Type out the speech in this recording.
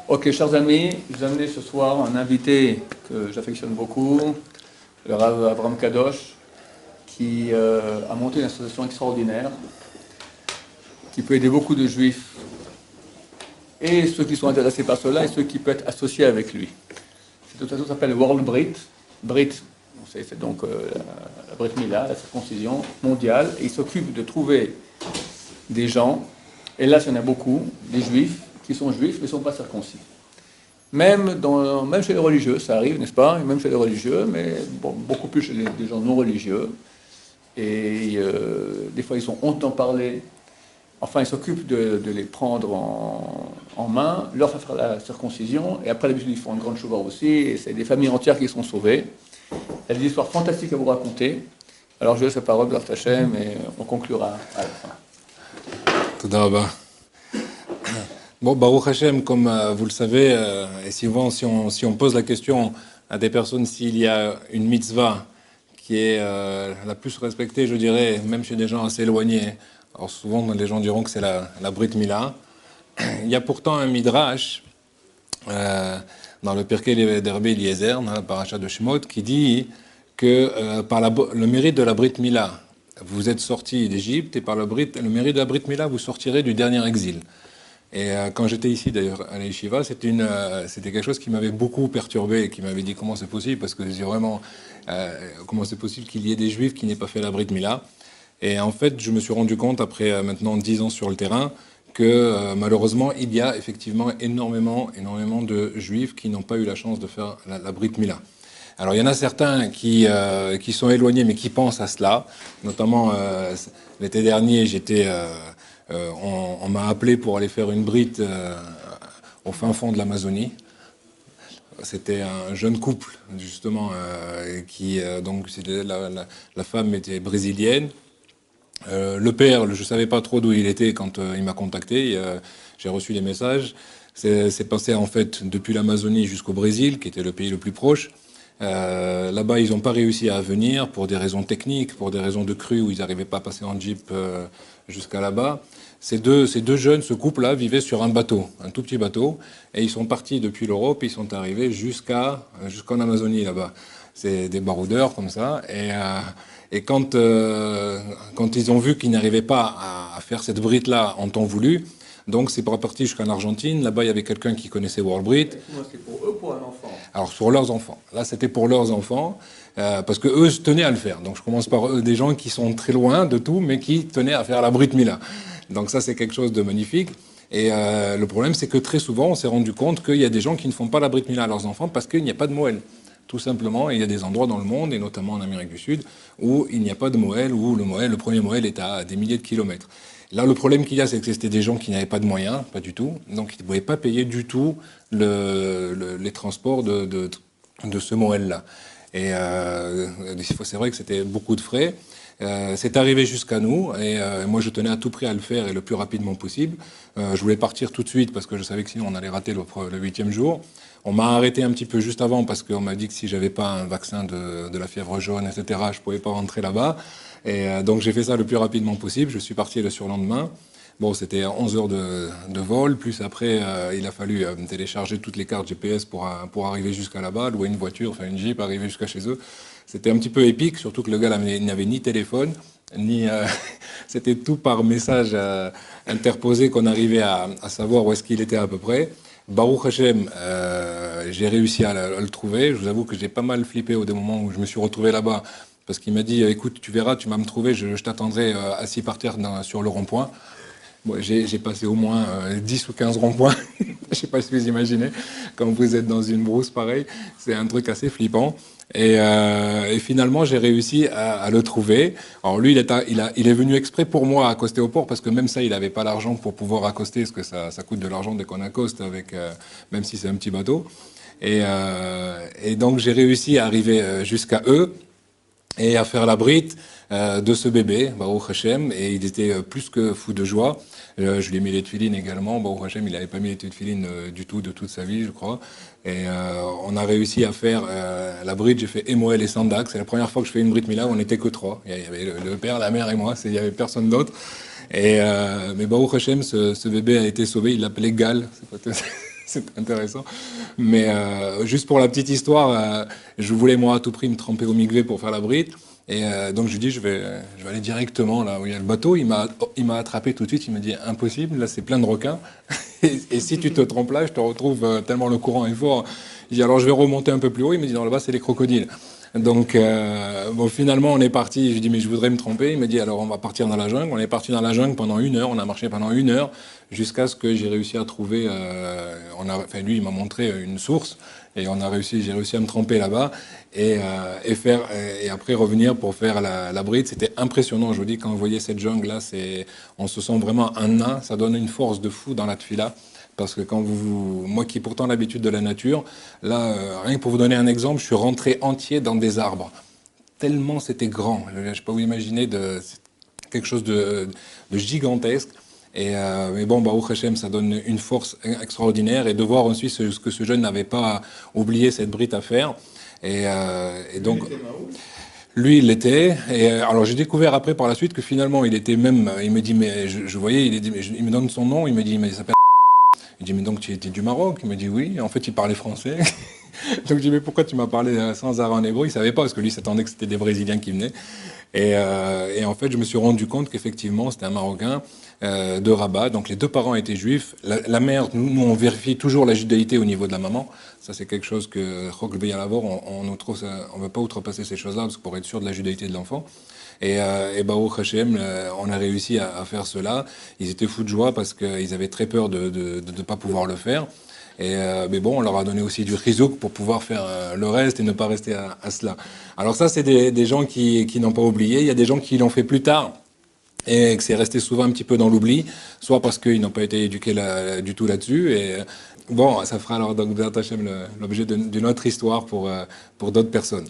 Ok, chers amis, je vous ai amené ce soir un invité que j'affectionne beaucoup, le Rav Abraham Kadosh, qui a monté une association extraordinaire qui peut aider beaucoup de juifs, et ceux qui sont intéressés par cela, et ceux qui peuvent être associés avec lui. Cette association s'appelle World Brit. Brit, c'est donc la Brit Mila, la circoncision mondiale, et il s'occupe de trouver des gens, et là, il y en a beaucoup, des juifs qui sont juifs mais ne sont pas circoncis. Même chez les religieux, ça arrive, n'est-ce pas? Même chez les religieux, mais bon, beaucoup plus chez les gens non religieux. Et des fois, ils ont honte d'en parler. Enfin, ils s'occupent de les prendre en main, leur faire la circoncision, et après, d'habitude, ils font une grande chouva aussi, et c'est des familles entières qui sont sauvées. Il y a des histoires fantastiques à vous raconter. Alors, je laisse la parole à Hachem, et on conclura à la fin. Toda rabba. Bon, Baruch Hashem, comme vous le savez, et souvent, si on pose la question à des personnes s'il y a une mitzvah qui est la plus respectée, je dirais, même chez des gens assez éloignés, alors souvent les gens diront que c'est la Brit Mila. Il y a pourtant un midrash dans le Pirkei d'Herbe Eliezer, dans la paracha de Shemot, qui dit que par le mérite de la Brit Mila, vous êtes sortis d'Égypte, et par le mérite de la Brit Mila, vous sortirez du dernier exil. Et quand j'étais ici d'ailleurs à l'Yeshiva, c'était quelque chose qui m'avait beaucoup perturbé et qui m'avait dit comment c'est possible, parce que je dis vraiment comment c'est possible qu'il y ait des juifs qui n'aient pas fait la Brit Mila. Et en fait, je me suis rendu compte après maintenant 10 ans sur le terrain que malheureusement il y a effectivement énormément de juifs qui n'ont pas eu la chance de faire la Brit Mila. Alors il y en a certains qui sont éloignés mais qui pensent à cela, notamment l'été dernier on m'a appelé pour aller faire une brite au fin fond de l'Amazonie. C'était un jeune couple, justement, donc la femme était brésilienne. Le père, je ne savais pas trop d'où il était quand il m'a contacté. J'ai reçu les messages. C'est passé en fait depuis l'Amazonie jusqu'au Brésil, qui était le pays le plus proche. Là-bas, ils n'ont pas réussi à venir pour des raisons techniques, pour des raisons de crue où ils n'arrivaient pas à passer en jeep jusqu'à là-bas. Ces deux jeunes, ce couple-là, vivaient sur un bateau, un tout petit bateau, et ils sont partis depuis l'Europe, ils sont arrivés jusqu'en Amazonie là-bas. C'est des baroudeurs comme ça, et quand ils ont vu qu'ils n'arrivaient pas à faire cette brite-là en temps voulu, donc c'est parti jusqu'en Argentine. Là-bas, il y avait quelqu'un qui connaissait World Brit. C'est pour eux, pour un enfant. Alors pour leurs enfants. Là, c'était pour leurs enfants, parce que eux tenaient à le faire. Donc je commence par eux, des gens qui sont très loin de tout, mais qui tenaient à faire la Brit Mila. Donc ça, c'est quelque chose de magnifique. Et le problème, c'est que très souvent, on s'est rendu compte qu'il y a des gens qui ne font pas la Brit Mila à leurs enfants parce qu'il n'y a pas de Moël. Tout simplement, et il y a des endroits dans le monde, et notamment en Amérique du Sud, où il n'y a pas de Moël, où le premier Moël est à des milliers de kilomètres. Là, le problème qu'il y a, c'est que c'était des gens qui n'avaient pas de moyens, pas du tout, donc ils ne pouvaient pas payer du tout les transports de ce Moël-là. Et c'est vrai que c'était beaucoup de frais. C'est arrivé jusqu'à nous, et moi je tenais à tout prix à le faire et le plus rapidement possible. Je voulais partir tout de suite parce que je savais que sinon on allait rater le 8e jour. On m'a arrêté un petit peu juste avant parce qu'on m'a dit que si j'avais pas un vaccin de la fièvre jaune, etc., je pouvais pas rentrer là-bas. Et donc j'ai fait ça le plus rapidement possible. Je suis parti le surlendemain. Bon, c'était 11 heures de vol, plus après, il a fallu télécharger toutes les cartes GPS pour arriver jusqu'à là-bas, louer une voiture, faire une Jeep, arriver jusqu'à chez eux. C'était un petit peu épique, surtout que le gars n'avait ni téléphone, ni c'était tout par message interposé qu'on arrivait à savoir où est-ce qu'il était à peu près. Baruch Hashem, j'ai réussi à le trouver. Je vous avoue que j'ai pas mal flippé au moment où je me suis retrouvé là-bas, parce qu'il m'a dit, écoute, tu verras, tu vas me trouver, je t'attendrai assis par terre sur le rond-point. Bon, j'ai passé au moins 10 ou 15 ronds-points. Je ne sais pas si vous imaginez, quand vous êtes dans une brousse pareille, c'est un truc assez flippant. Et finalement, j'ai réussi à le trouver. Alors lui, il est venu exprès pour moi accoster au port, parce que même ça, il n'avait pas l'argent pour pouvoir accoster, parce que ça coûte de l'argent dès qu'on accoste, même si c'est un petit bateau. Et donc, j'ai réussi à arriver jusqu'à eux et à faire la brite de ce bébé, Baruch Hashem, et il était plus que fou de joie. Je lui ai mis les tefilines également. Baruch Hashem, il n'avait pas mis les tefilines du tout, de toute sa vie, je crois. Et on a réussi à faire la brite. J'ai fait Emoel et Sandak. C'est la première fois que je fais une brite Mila. On n'était que trois. Il y avait le père, la mère et moi. Il n'y avait personne d'autre. Mais Baruch Hashem, ce bébé a été sauvé. Il l'appelait Gal. C'est intéressant. Mais juste pour la petite histoire, je voulais moi à tout prix me tremper au mikvé pour faire la brite. Et donc je lui dis, je vais aller directement là où il y a le bateau. Il m'a attrapé tout de suite. Il m'a dit, impossible, là c'est plein de requins. Et si tu te trompes là, je te retrouve tellement le courant est fort. Il dit, alors je vais remonter un peu plus haut. Il me dit, non, là-bas c'est les crocodiles. Donc bon, finalement on est parti. Je lui dis, mais je voudrais me tromper. Il me dit, alors on va partir dans la jungle. On est parti dans la jungle pendant 1 heure. On a marché pendant 1 heure jusqu'à ce que j'ai réussi à trouver. Enfin lui, il m'a montré une source. Et j'ai réussi à me tremper là-bas et après revenir pour faire la bride. C'était impressionnant. Je vous dis, quand vous voyez cette jungle là, on se sent vraiment un nain. Ça donne une force de fou dans la tefila. Parce que moi qui ai pourtant l'habitude de la nature, là, rien que pour vous donner un exemple, je suis rentré entier dans des arbres. Tellement c'était grand. Je ne peux pas vous imaginer c'est quelque chose de gigantesque. Mais bon, Baruch Hashem, ça donne une force extraordinaire. Et de voir aussi ce que ce jeune n'avait pas oublié cette brite à faire. Et donc, lui, il l'était. Et alors, j'ai découvert après, par la suite, que finalement, il était même. Il me dit, mais je voyais, il me donne son nom. Il me dit, mais il s'appelle. Il dit, mais donc tu étais du Maroc? Il me dit, oui. En fait, il parlait français. Donc, je dis, mais pourquoi tu m'as parlé sans arrêt en hébreu? Il savait pas, parce que lui s'attendait que c'était des Brésiliens qui venaient. Et en fait, je me suis rendu compte qu'effectivement, c'était un Marocain de Rabat. Donc, les deux parents étaient juifs. La mère, nous, on vérifie toujours la judaïté au niveau de la maman. Ça, c'est quelque chose que, on ne veut pas outrepasser ces choses-là, parce que pour être sûr de la judaïté de l'enfant. Et Baruch Hashem, on a réussi à faire cela. Ils étaient fous de joie parce qu'ils avaient très peur de ne pas pouvoir le faire. Mais bon, on leur a donné aussi du chizouk pour pouvoir faire le reste et ne pas rester à cela. Alors ça, c'est des gens qui n'ont pas oublié. Il y a des gens qui l'ont fait plus tard et que c'est resté souvent un petit peu dans l'oubli, soit parce qu'ils n'ont pas été éduqués du tout là-dessus. Et bon, ça fera alors donc l'objet d'une autre histoire pour d'autres personnes.